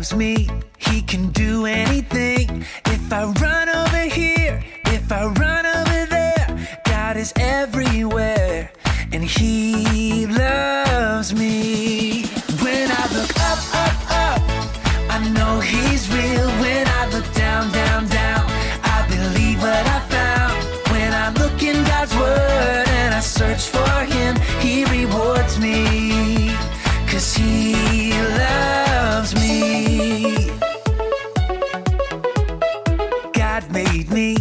loves me, he can do anything. If I run over here, if I run over there, God is everywhere, and he loves me. When I look up, up, up, I know he's real. When I look down, down, down, I believe what I found. When I look in God's word and I search for him, he rewards me, 'cause he loves me. God made me,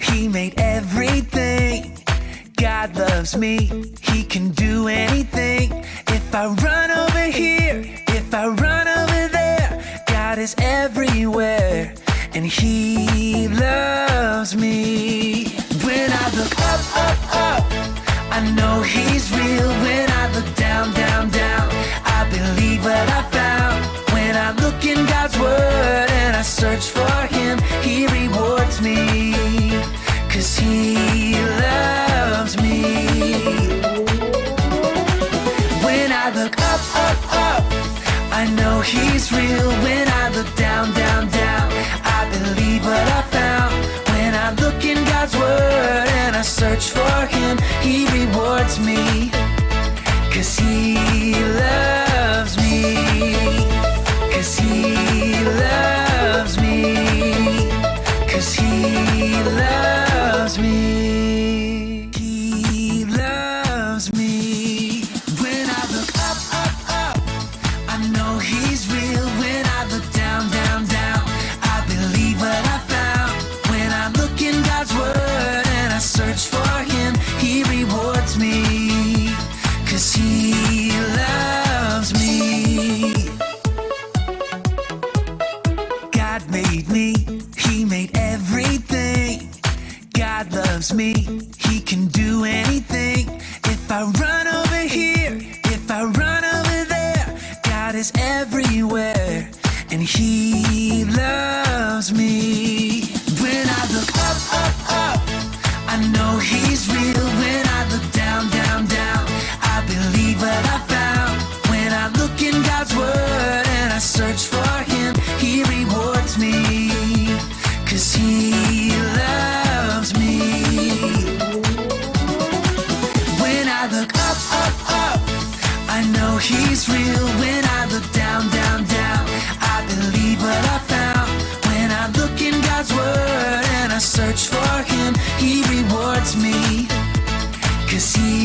he made everything. God loves me, he can do anything. If I run over here, if I run over there, God is everywhere, and he loves me. When I look up, up, up, I know he's real. When I look down, down, down, I believe what I found. When I look in God's word and I search for him, he rewards me, 'cause he loves me. When I look up, up, up, I know he's real. When I look down, down, down, I believe what I found. When I look in God's word and I search for him, he rewards me, 'cause he loves me, 'cause he loves me, 'cause he loves me. He loves me. When I look up, up, up, I know he's real. When I look down, down, down, I believe what I found. When I look in God's word and I search for him, he rewards me, 'cause he loves me. God made me, he made everything. God loves me, he can do anything. If I run over here, if I run over there, God is everywhere, and he loves me. When I look up, up, up, I know he's real. When I look down, down, down, I believe what I found. When I look in God's word and I search for him, he rewards me, 'cause he loves me. When I look up, up, up, I know he's real. When I look down, down, down, I believe what I found. When I look in God's word and I search for him, he rewards me, 'cause he